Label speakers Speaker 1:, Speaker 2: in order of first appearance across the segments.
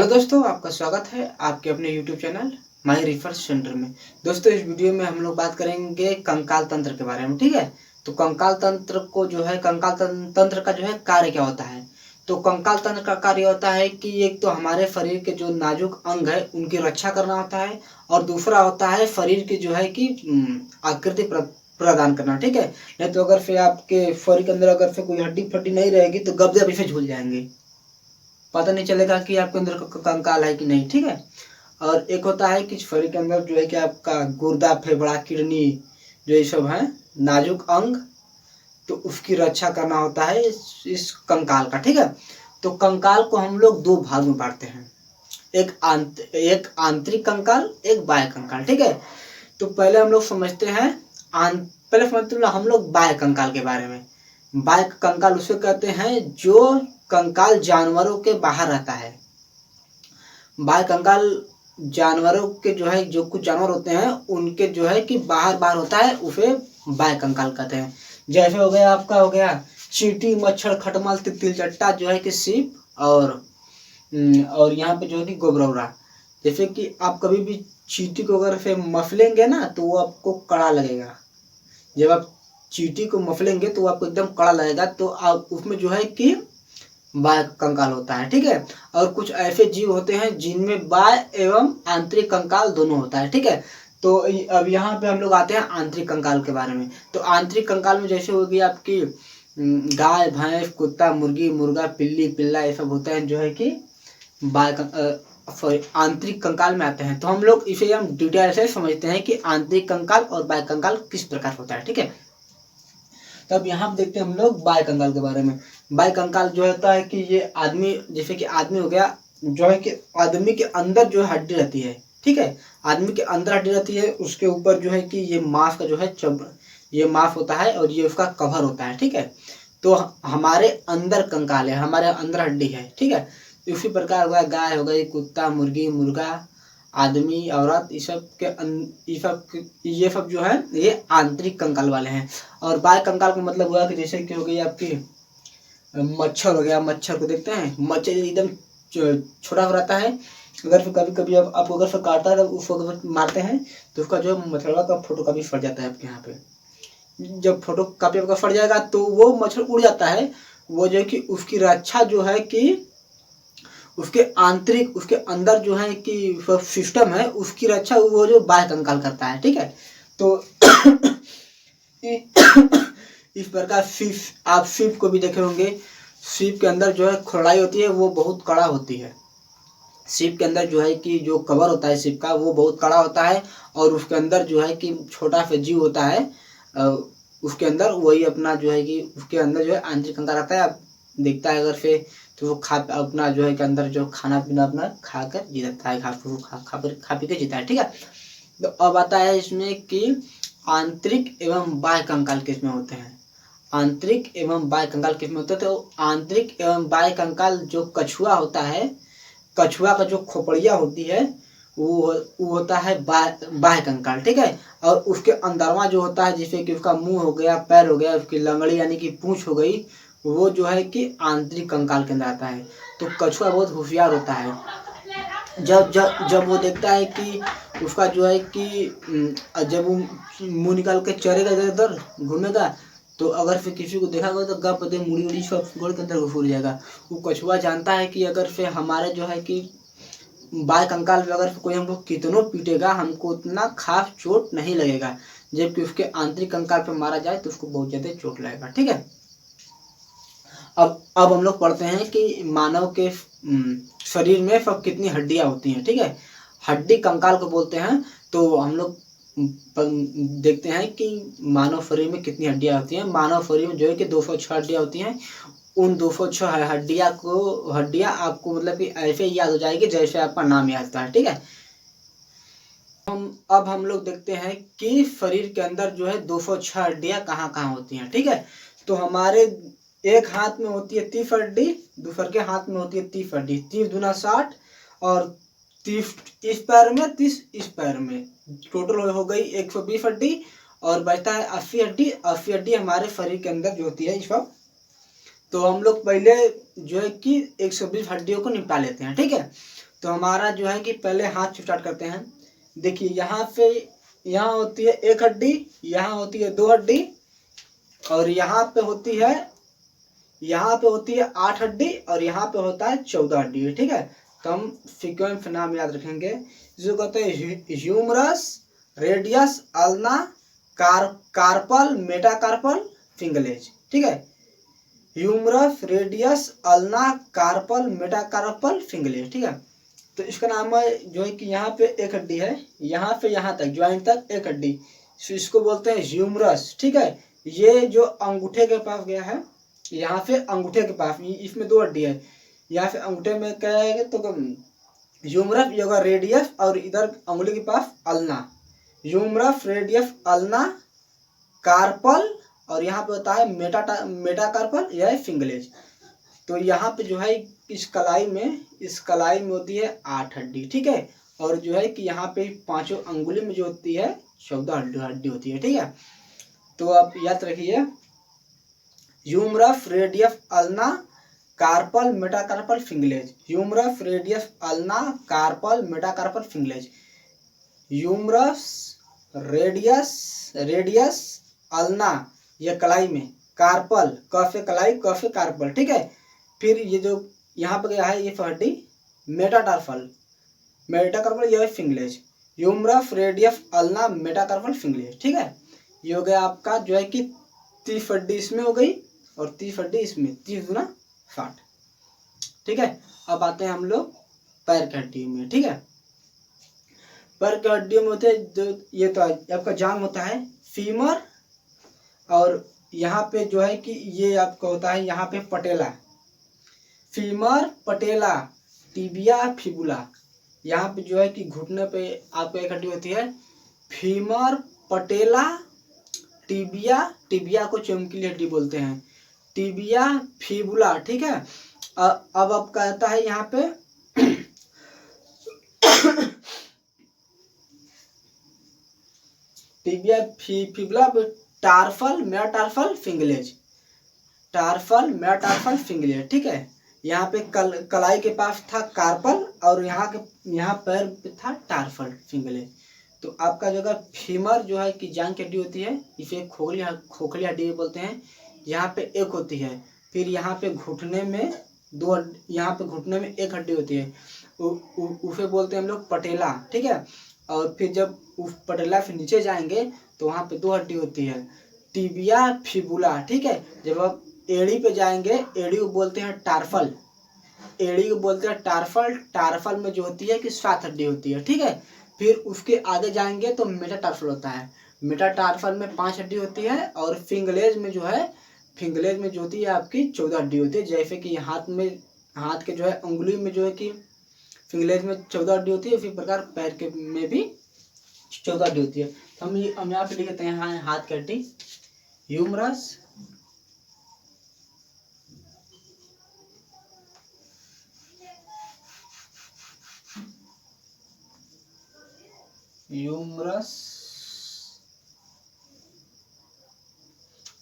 Speaker 1: Hello दोस्तों, आपका स्वागत है आपके अपने YouTube channel my research centre में। दोस्तों, इस वीडियो में हम लोग बात करेंगे कंकाल तंत्र के बारे में। ठीक है, तो कंकाल तंत्र को जो है तंत्र का जो है कार्य क्या होता है। तो कंकाल तंत्र का कार्य होता है कि एक तो हमारे शरीर के जो नाजुक अंग है उनकी रक्षा करना होता है, और दूसरा होता है शरीर की जो है कि आकृति प्रदान करना। ठीक है, नहीं तो अगर फिर आपके शरीर के अंदर अगर फिर कोई हड्डी फड्डी नहीं रहेगी तो गब्जे अभी से झूल जाएंगे, पता नहीं चलेगा कि आपके अंदर कंकाल है कि नहीं। ठीक है, और एक होता है कि शरीर के अंदर जो है कि आपका गुर्दा, फेफड़ा, किडनी, जो ये सब है नाजुक अंग, तो उसकी रक्षा करना होता है इस कंकाल का। ठीक है, तो कंकाल को हम लोग दो भाग में बांटते हैं, एक आंतरिक कंकाल, एक बाह्य कंकाल। ठीक है, तो पहले हम लोग समझते हैं हम लोग बाह्य कंकाल के बारे में। बाह्य कंकाल उसे कहते हैं जो कंकाल जानवरों के बाहर रहता है। बाह्य कंकाल जानवरों के जो है, जो कुछ जानवर होते हैं उनके जो है कि बाहर होता है, उसे बाह्य कंकाल कहते हैं। जैसे हो गया आपका, हो गया चींटी, मच्छर, खटमल, तितली, चट्टा, जो है कि सीप, और यहाँ पे जो है कि गोबरौरा। जैसे कि आप कभी भी चींटी को अगर फिर मफलेंगे ना तो वो आपको कड़ा लगेगा। जब आप चींटी को मफलेंगे तो वो आपको एकदम कड़ा लगेगा, तो आप उसमें जो है कि बाह्य कंकाल होता है। ठीक है, और कुछ ऐसे जीव होते हैं जिनमें बाह्य एवं आंतरिक कंकाल दोनों होता है। ठीक है, तो अब यहाँ पे हम लोग आते हैं आंतरिक कंकाल के बारे में। तो आंतरिक कंकाल में जैसे होगी आपकी गाय, भैंस, कुत्ता, मुर्गी, मुर्गा, पिल्ली, पिल्ला, ये सब होते हैं जो है कि आंतरिक कंकाल में आते हैं। तो हम लोग इसे हम डिटेल से समझते हैं कि आंतरिक कंकाल और बाह्य कंकाल किस प्रकार होता है। ठीक है, तब यहाँ देखते हैं हम लोग बाह्य कंकाल के बारे में। बाह्य कंकाल जो होता है कि ये आदमी, जैसे कि आदमी हो गया, जो है कि आदमी के अंदर जो हड्डी रहती है। ठीक है, आदमी के अंदर हड्डी रहती है, उसके ऊपर जो है कि ये मांस का जो है ये मांस होता है और ये उसका कवर होता है। ठीक है, तो हमारे अंदर कंकाल है, हमारे अंदर हड्डी है। ठीक है, इसी प्रकार हुआ गाय हो गई, कुत्ता, मुर्गी, मुर्गा, आदमी, औरत, ये सब जो है ये आंतरिक कंकाल वाले हैं। और बाह्य कंकाल का मतलब हुआ कि जैसे कि हो गई आपकी मच्छर हो गया। मच्छर को देखते हैं, मच्छर एकदम छोटा हो रहता है। अगर फिर कभी कभी आपको अगर फिर काटता है, उसको अगर मारते हैं तो उसका जो मच्छरवा का फोटो कॉपी फट जाता है आपके यहाँ पे। जब फोटो कॉपी आपका फट जाएगा तो वो मच्छर उड़ जाता है। वो जो है कि उसकी रक्षा जो है कि उसके आंतरिक, उसके अंदर जो है कि सिस्टम है, उसकी रक्षा वो जो बाह्य कंकाल करता है। ठीक है, तो इस प्रकार आप सीप को भी देखे होंगे। सीप के अंदर जो है खुरड़ाई होती है, वो बहुत कड़ा होती है। सीप के अंदर जो है कि जो कवर होता है सीप का, वो बहुत कड़ा होता है, और उसके अंदर जो है कि छोटा सा जीव होता है, उसके अंदर वही अपना जो है कि उसके अंदर जो है आंतरिक कंकाल रहता है। अब देखता है अगर फिर तो वो अपना जो है कि अंदर जो खाना पीना अपना खाकर जीता है, खा पी के जीता है। ठीक है, तो अब आता है इसमें कि आंतरिक एवं बाह्य कंकाल किसमें होते हैं। आंतरिक एवं बाह्य कंकाल किसमें होते हैं, तो आंतरिक एवं बाह्य कंकाल जो कछुआ होता है, कछुआ का जो खोपड़िया होती है वो होता है बाह्य कंकाल। ठीक है, और उसके अंदरवा जो होता है, जैसे कि उसका मुंह हो गया, पैर हो गया, उसकी लंगड़ी यानी कि पूंछ हो गई, वो जो है कि आंतरिक कंकाल के अंदर आता है। तो कछुआ बहुत होशियार होता है। जब वो देखता है कि उसका जो है कि जब वो मुंह निकाल के चरेगा इधर उधर घूमेगा, तो अगर फिर किसी को देखा तो गप दे मुड़ी उड़ी सब गोड़ के अंदर घुस जाएगा। वो कछुआ जानता है कि अगर फिर हमारे जो है कि बाह्य कंकाल में अगर कोई हमको कितनों पीटेगा, हमको उतना खास चोट नहीं लगेगा, जबकि उसके आंतरिक कंकाल पे मारा जाए तो उसको बहुत ज्यादा चोट लगेगा। ठीक है, अब हम लोग पढ़ते हैं कि मानव के शरीर में सब कितनी हड्डियां होती हैं। ठीक है, हड्डी कंकाल को बोलते हैं। तो हम लोग देखते हैं कि मानव शरीर में कितनी हड्डियां होती हैं। मानव शरीर में जो है कि 206 हड्डियां होती हैं। उन 206 हड्डियां आपको मतलब कि ऐसे याद हो जाएगी जैसे आपका नाम याद होता है। ठीक है, अब हम लोग देखते हैं कि शरीर के अंदर जो है 206 हड्डियां कहाँ कहाँ होती हैं। ठीक है, तो हमारे एक हाथ में होती है 30 हड्डी, दूसरे के हाथ में होती है 30 हड्डी, 30 दूना 60, और 30 इस पैर में, 30 इस पैर में, टोटल हो गई 120 हड्डी, और बचता है 80 हड्डी। 80 हड्डी हमारे शरीर के अंदर जो होती है इस वक्त। तो हम लोग पहले जो है कि 120 हड्डियों को निपटा लेते हैं। ठीक है, तो हमारा जो है कि पहले हाथ से स्टार्ट करते हैं। देखिए यहाँ होती है एक हड्डी, यहाँ होती है दो हड्डी, और यहाँ पे होती है 8 हड्डी, और यहाँ पे होता है 14 हड्डी। ठीक है, तो हम सीक्वेंस नाम याद रखेंगे। जो कहते हैं humerus, radius, ulna, carpal, metacarpal, फिंगलेज। ठीक है, humerus, radius, ulna, carpal, metacarpal, फिंगलेज। ठीक है, तो इसका नाम है जो है कि यहाँ पे एक हड्डी है, यहाँ पे यहाँ तक ज्वाइंट तक एक हड्डी, इसको बोलते हैं ह्यूमरस। ठीक है, ये जो अंगूठे के पास गया है, यहाँ से अंगूठे के पास, इसमें दो हड्डी है, यहाँ से अंगूठे में क्या है तो ह्यूमरस, ये होगा रेडियस, और इधर अंगुली के पास ulna. Humerus, radius, ulna, carpal, और यहाँ पे होता है मेटाकार्पल, यह है फिंगलेज। तो यहाँ पे जो है इस कलाई में होती है 8 हड्डी। ठीक है, और जो है कि यहाँ पे पांचों अंगुली में जो होती है 14 हड्डी होती है। ठीक है, तो आप याद रखिए humerus, radius, ulna, carpal, metacarpal, फिंगलेज। Humerus, radius, ulna, carpal, metacarpal, फिंगलेज। ह्यूमरस, रेडियस, अल्ना, ये कलाई में, कार्पल, क से कलाई, क से कार्पल। ठीक है, फिर ये जो यहाँ पे गया है ये हड्डी मेटाकार्पल, यह है फिंगलेज। ह्यूमरस, रेडियस, अल्ना, मेटाकार्पल, फिंगलेज। ठीक है, ये हो गया आपका जो है कि 30 हड्डी इसमें हो गई और 30 हड्डी इसमें, 30 गुना 60। ठीक है, अब आते हैं हम लोग पैर की हड्डी में। ठीक है, पैर की हड्डियों में होते हैं जो ये तो आपका जांघ होता है, फीमर, और यहाँ पे जो है कि ये आपका होता है यहाँ पे पटेला, फीमर, पटेला, टिबिया, फिबुला। यहाँ पे जो है कि घुटने पे आपको एक हड्डी होती है, फीमर, पटेला, टिबिया को चमकीली हड्डी बोलते हैं, टिबिया, फिबुला। ठीक है, अब आपका आता है यहाँ पे टिबिया, फिबुला, टार्फल, मेटाटार्फल, फिंगलेज, टार्फल, मेटाटार्फल, फिंगलेज। ठीक है, यहाँ पे कलाई के पास था कार्पल, और यहाँ पैर पे था टार्फल, फिंगलेज। तो आपका जो है फीमर जो है कि जांघ की हड्डी होती है, इसे खोखली हड्डी बोलते हैं, यहाँ पे एक होती है। फिर यहाँ पे घुटने में यहाँ पे घुटने में एक हड्डी होती है, उसे बोलते हैं हम लोग पटेला। ठीक है, और फिर जब उस पटेला से नीचे जाएंगे तो वहाँ पे 2 हड्डी होती है, टिबिया, फिबुला। ठीक है, जब आप एड़ी पे जाएंगे, एड़ी को बोलते हैं टार्फल, टार्फल में जो होती है कि 7 हड्डी होती है। ठीक है, फिर उसके आगे जाएंगे तो मेटाटार्फल होता है, मेटाटार्फल में 5 हड्डी होती है, और फिंगलेज में जो होती है आपकी 14 हड्डी होती है। जैसे कि हाथ के जो है उंगली में जो है कि फिंगलेज में 14 हड्डी होती है, उसी प्रकार पैर के में भी 14 हड्डी होती है। तो हम यहाँ पे लिख देते हैं हाथ की हड्डी, humerus,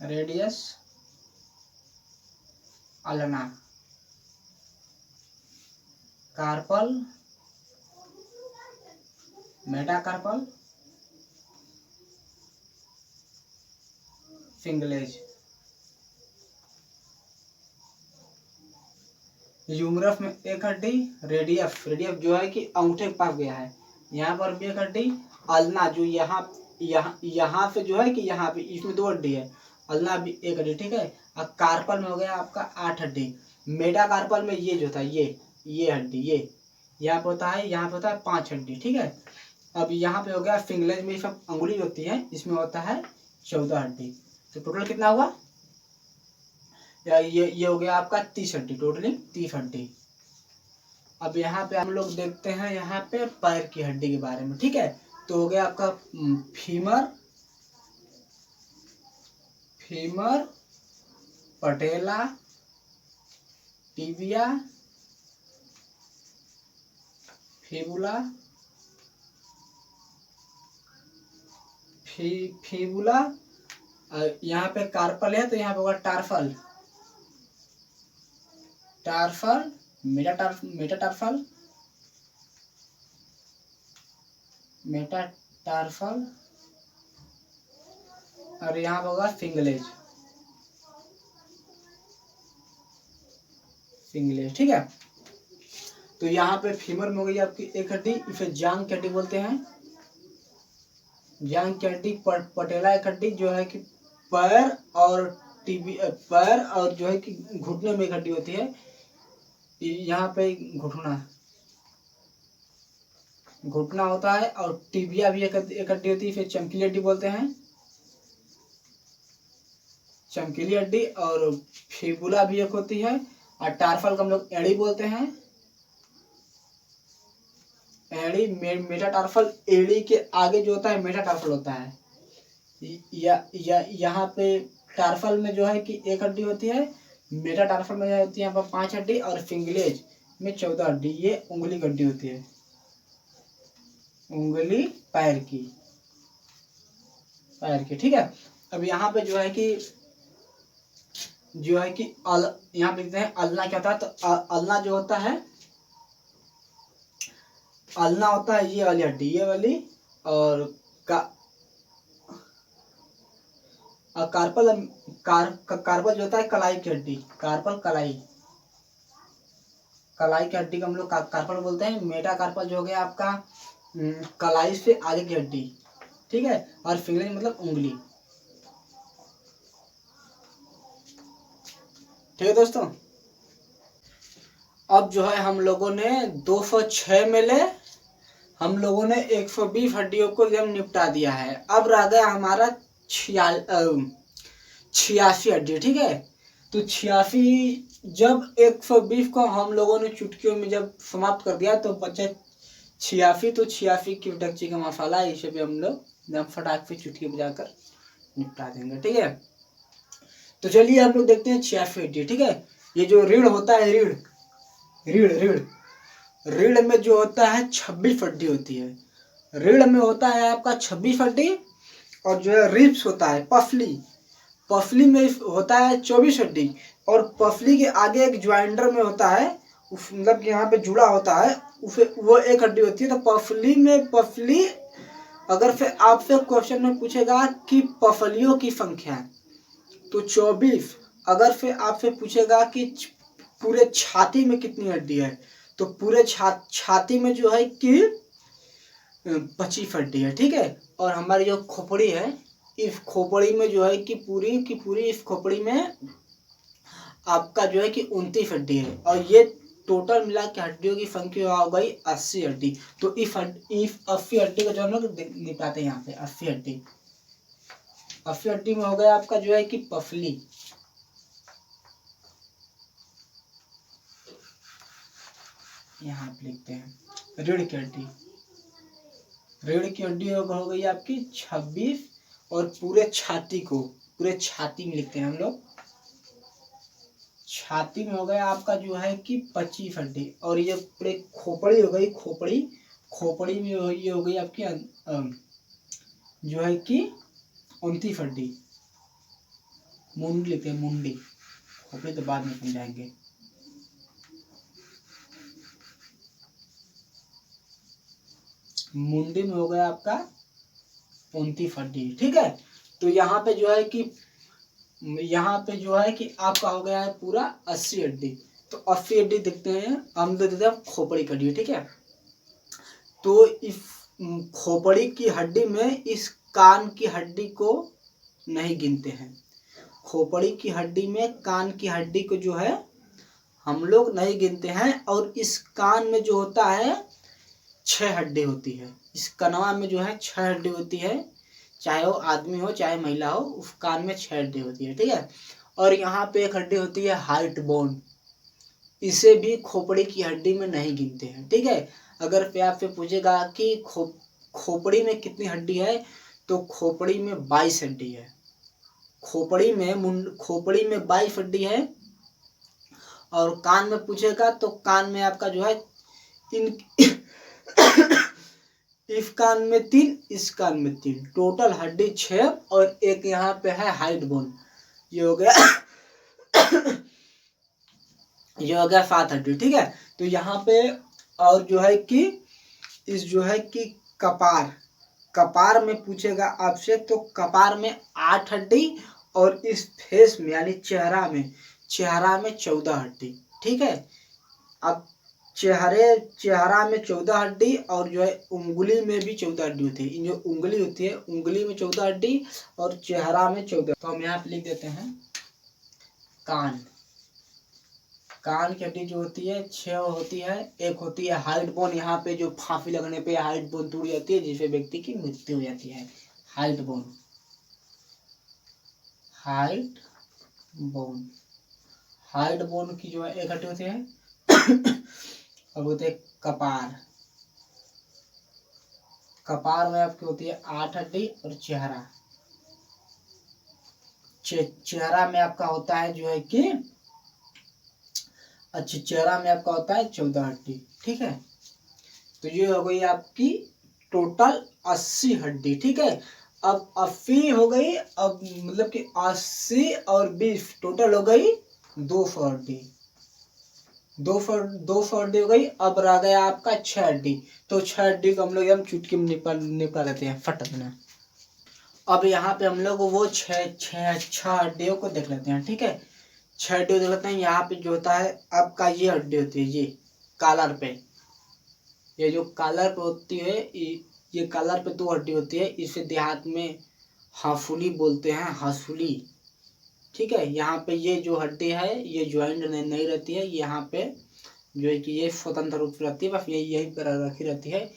Speaker 1: radius, ulna, carpal, metacarpal, फिंगलेज। ह्यूमरस में एक हड्डी, रेडियस जो है कि अंगूठे के पास गया है, यहाँ पर भी एक हड्डी, अल्ना जो यहाँ से जो है कि यहाँ पे इसमें 2 हड्डी है, अल्ना भी एक हड्डी। ठीक है, और कार्पल में हो गया आपका 8 हड्डी, मेटाकार्पल में ये जो था ये हड्डी यहाँ पे होता है, 5 हड्डी। ठीक है, अब यहाँ पे हो गया फिंगलेज में सब अंगुली होती है, इसमें होता है 14 हड्डी। तो टोटल कितना हुआ, ये हो गया आपका 30 हड्डी, टोटली 30 हड्डी। अब यहाँ पे हम लोग देखते हैं यहाँ पे पैर की हड्डी के बारे में। ठीक है, तो हो गया आपका फीमर, पटेला, टिबिया, फिबुला, यहाँ पे कार्पल है तो यहाँ पे होगा टार्फल, मेटाटार्फल, मेटाटार्सल और यहाँ पे होगा फिंगलेज, फिंगलेज, ठीक है। तो यहाँ पे फीमर में हो गई आपकी एक हड्डी, इसे जांग की हड्डी बोलते हैं, जांग की हड्डी। पटेला एक हड्डी जो है कि पैर और पैर और जो है कि घुटने में एक हड्डी होती है, यहाँ पे घुटना होता है। और टिबिया भी एक हड्डी होती है, फिर चमकीली हड्डी बोलते हैं, चमकीली हड्डी। और फिबुला भी एक होती है। और टार्फल को हम लोग एड़ी बोलते हैं, एड़ी। मेटाटार्फल एड़ी के आगे जो होता है मेटाटार्फल होता है। यहाँ पे टार्फल में जो है कि एक हड्डी होती है, मेटाटार्फल में होती है यहाँ पर 5 हड्डी, और फिंगलेज में 14 हड्डी। ये उंगली की हड्डी होती है, उंगली पैर की, ठीक है। अब यहाँ पे जो है कि यहाँ पे देखते हैं अल्ना क्या होता है। तो अल्ना जो होता है, अल्ना होता है ये वाली हड्डी, ये वाली। और कार्पल जो होता है कलाई की हड्डी, कार्पल कलाई की हड्डी को हम लोग कार्पल बोलते हैं। मेटा कार्पल जो हो गया आपका कलाई से आगे की हड्डी, ठीक है। और फिंगलिंग मतलब उंगली, ठीक है दोस्तों। अब जो है हम लोगों ने 206 में ले हम लोगों ने 120 हड्डियों को एकदम निपटा दिया है। अब रह गया हमारा 86 हड्डी, ठीक है। तो 86, जब 120 को हम लोगों ने चुटकियों में जब समाप्त कर दिया तो बचे 86। तो 86 की डक्ची का मसाला इसे भी हम लोग एकदम फटाक से चुटकी बजाकर निपटा देंगे, ठीक है। तो चलिए हम लोग देखते हैं 86 हड्डी, ठीक है। ये जो रीढ़ होता है, रीढ़ में जो होता है 26 हड्डी होती है। रीढ़ में होता है आपका 26 हड्डी। और जो है रिब्स होता है, पफली में होता है 24 हड्डी। और पफली के आगे एक ज्वाइंटर में होता है, मतलब कि यहाँ पे जुड़ा होता है, वो एक हड्डी होती है। तो पफली अगर फिर आपसे क्वेश्चन में पूछेगा कि पफलियों की संख्या तो 24। अगर फिर आपसे पूछेगा कि पूरे छाती में कितनी हड्डी है तो पूरे छाती में जो है कि 25 हड्डी है, ठीक है। और हमारी जो खोपड़ी है, इस खोपड़ी में जो है कि पूरी की पूरी इस खोपड़ी में आपका जो है कि 29 हड्डी है। और ये टोटल मिला के हड्डियों की संख्या हो गई 80 हड्डी। तो इस 80 हड्डी को जो हम लोग निपटाते हैं यहाँ पे 80 हड्डी में हो गया आपका जो है कि पफली, यहाँ पे लिखते हैं रीढ़ की हड्डी, हो गई आपकी 26। और पूरे छाती में लिखते हैं हम लोग, छाती में हो गया आपका जो है कि 25 हड्डी। और ये पूरे खोपड़ी हो गई, खोपड़ी में ये हो गई आपकी जो है कि 29 हड्डी। मुंडी लिखते हैं, मुंडी, खोपड़ी तो बाद में समझाएंगे। मुंडी में हो गया आपका 29 हड्डी, ठीक है। तो यहाँ पे जो है कि आपका हो गया है पूरा 80 हड्डी। तो 80 हड्डी देखते हैं हम, देते हैं खोपड़ी की हड्डी, ठीक है। तो इस खोपड़ी की हड्डी में इस कान की हड्डी को नहीं गिनते हैं। खोपड़ी की हड्डी में कान की हड्डी को जो है हम लोग नहीं गिनते हैं। और इस कान में जो होता है 6 हड्डी होती है। इस कनवा में जो है 6 हड्डी होती है, चाहे वो आदमी हो चाहे महिला हो, उस कान में 6 हड्डी होती है, ठीक है। और यहाँ पे एक हड्डी होती है हार्ट बोन, इसे भी खोपड़ी की हड्डी में नहीं गिनते हैं, ठीक है। अगर फिर आपसे पूछेगा कि खोपड़ी में कितनी हड्डी है तो खोपड़ी में 22 हड्डी है। खोपड़ी में 22 हड्डी है। और कान में पूछेगा तो कान में आपका जो है इस कान में 3, इस कान में 3, टोटल हड्डी 6। और एक यहाँ पे है हाइट बोन, ये हो गया 7 हड्डी, ठीक है। तो यहाँ पे और जो है कि इस जो है कि कपार, कपार में पूछेगा आपसे तो कपार में 8 हड्डी और इस फेस में यानी चेहरा में 14 हड्डी। ठीक है, अब चेहरा में 14 हड्डी और जो है उंगली में भी 14 हड्डी होती है। जो उंगली होती है उंगली में 14 हड्डी और चेहरा में 14। तो हम यहाँ पे लिख देते हैं कान। कान की हड्डी जो होती है 6 होती है। एक होती है हाइट बोन, यहाँ पे जो फांसी लगने पे हाइट बोन टूट जाती है जिससे व्यक्ति की मृत्यु हो जाती है। Height bone, height bone, height bone की जो है एक हड्डी होती है। अब होते हैं कपार, कपार में आपकी होती है 8 हड्डी और चेहरा, चेहरा में आपका होता है जो है कि अच्छा चेहरा में आपका होता है 14 हड्डी। ठीक है, तो ये हो गई आपकी टोटल 80 हड्डी। ठीक है, अब 80 हो गई, अब मतलब कि 80 और 20 टोटल हो गई 200 हड्डी। 200 हड्डी हो गई। अब रह गया आपका 6 हड्डी। तो 6 हड्डी को हम लोग एकदम चुटकी में निपटा लेते हैं फट देना। अब यहाँ पे हम लोग वो छह हड्डियों को देख लेते हैं। ठीक है, 6 हड्डी देख लेते हैं। यहाँ पे जो होता है आपका ये हड्डी होती है, ये कॉलर पे, ये जो कॉलर पे होती है, ये कॉलर पे 2 हड्डी होती है। इसे देहात में हाफुली बोलते हैं, हासुली। ठीक है, यहाँ पे ये जो हड्डी है ये ज्वाइंट नहीं रहती है, यहाँ पे जो है कि ये स्वतंत्र रूप से रहती है, बस ये यहीं पर रखी रहती है।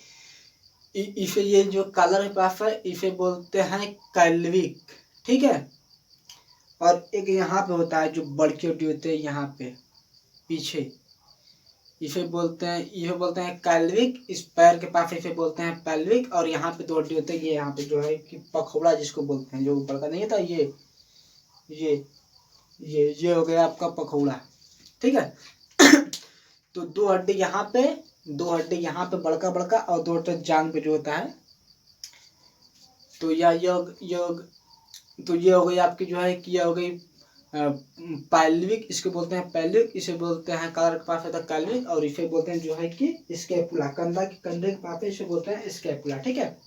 Speaker 1: इसे ये जो कॉलर के पास है इसे बोलते हैं कैल्विक। ठीक है, और एक यहाँ पे होता है जो बड़की हड्डी होती है यहाँ पे पीछे, इसे बोलते हैं कैल्विक। इस पैर के पास इसे बोलते हैं पैल्विक। और यहाँ पे 2 हड्डी होते हैं, ये यहाँ पे जो है कि पखोड़ा जिसको बोलते हैं, जो बड़का नहीं था ये हो गया आपका पखोड़ा। ठीक है, तो 2 हड्डी यहाँ पे, 2 हड्डी यहाँ पे बड़का बड़का और 2 हड्डी जांग पे जो होता है। तो ये हो गई आपकी जो है कि यह हो गई पैल्विक, इसको बोलते हैं पैल्विक। इसे बोलते हैं कॉलर के पास होता है कैल्विक। और इसे बोलते हैं जो है कि स्कैपुला, कंधे के पास इसे बोलते हैं स्कैपुला। ठीक है,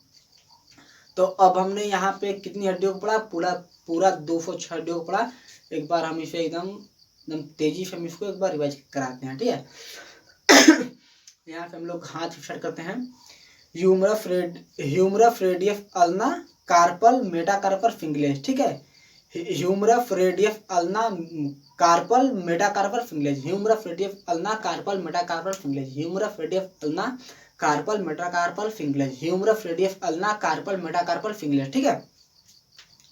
Speaker 1: तो अब हमने यहाँ पे कितनी हड्डियों को पढ़ा, पूरा 206 हड्डियों को पढ़ा। एक बार हम इसे एकदम तेजी से हम इसको एक बार रिवाइज कराते हैं। ठीक है, यहाँ पे हम लोग हाथ स्टार्ट करते हैं। Humerus radius ulna carpal metacarpal फिंगलेज। ठीक है, humerus radius ulna carpal metacarpal फिंगलेज, humerus radius ulna carpal metacarpal फिंगलेज, humerus radius ulna carpal metacarpal फिंगलेज, humerus radius ulna carpal metacarpal फिंगलेज। ठीक है,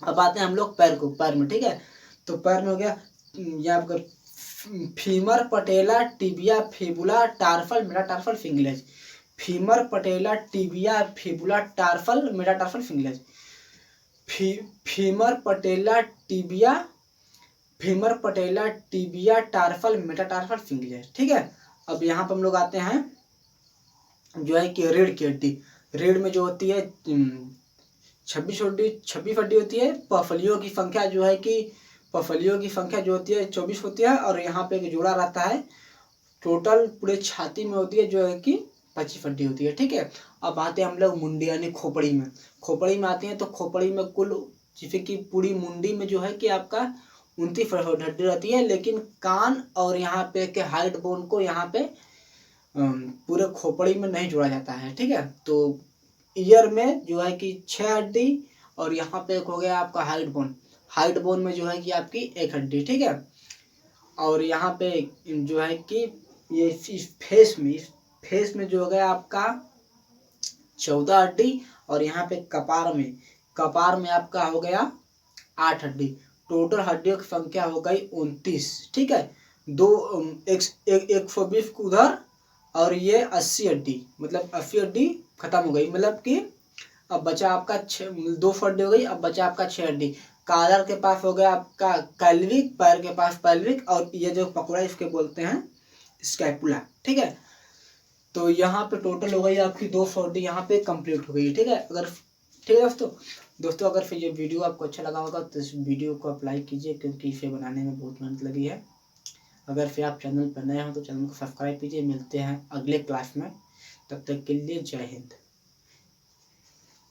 Speaker 1: अब आते हैं हम लोग पैर को, पैर में। ठीक है, तो पैर में हो गया यहाँ आपका फीमर पटेला टिबिया फिबुला टार्फल मेटाटार्फल फिंगलेज, फीमर पटेला टिबिया फिबुला टार्फल मेटाटार्फल फिंगलेज, फीमर पटेला टिबिया टार्फल मेटाटार्फल फिंगलेज। ठीक है, अब यहाँ पर हम लोग आते हैं जो है कि रीढ़ की हड्डी। रीढ़ में जो होती है 26 हड्डी होती है। पफलियों की संख्या जो है कि जो होती है 24 होती है। और यहाँ पे एक जोड़ा रहता है, टोटल पूरे छाती में होती है जो है कि 25 हड्डी होती है। ठीक है, अब आते हैं हम लोग मुंडी यानी खोपड़ी में। खोपड़ी में आते हैं तो खोपड़ी में कुल जैसे कि पूरी मुंडी में जो है कि आपका 29 हड्डी रहती है। लेकिन कान और यहाँ पे के हाइट बोन को यहाँ पे पूरे खोपड़ी में नहीं जोड़ा जाता है। ठीक है, तो ईयर में जो है कि 6 हड्डी और यहाँ पे एक हो गया आपका हाइट बोन में जो है कि आपकी 1 हड्डी। ठीक है, और यहाँ पे जो है कि ये इस फेस में जो हो गया आपका 14 हड्डी। और यहाँ पे कपार में आपका हो गया 8 हड्डी। टोटल हड्डियों की संख्या हो गई 29। ठीक है, 120 उधर और ये 80 हड्डी, मतलब 80 हड्डी खत्म हो गई। मतलब कि अब बचा आपका 200 हड्डी हो गई। अब बचा आपका 6 हड्डी। कॉलर के पास हो गया आपका कैल्विक, पैर के पास पैल्विक, और ये जो पकड़ा इसके बोलते हैं स्कैपुला। ठीक है, तो यहाँ पे टोटल हो गई आपकी 200 हड्डी यहाँ पे कंप्लीट हो गई। ठीक है, ठीक है दोस्तों अगर फिर ये वीडियो आपको अच्छा लगा होगा तो इस वीडियो को आप लाइक कीजिए, क्योंकि इसे बनाने में बहुत मेहनत लगी है। अगर फिर आप चैनल पर नए हो तो चैनल को सब्सक्राइब कीजिए। मिलते हैं अगले क्लास में, तब तक के लिए जय हिंद।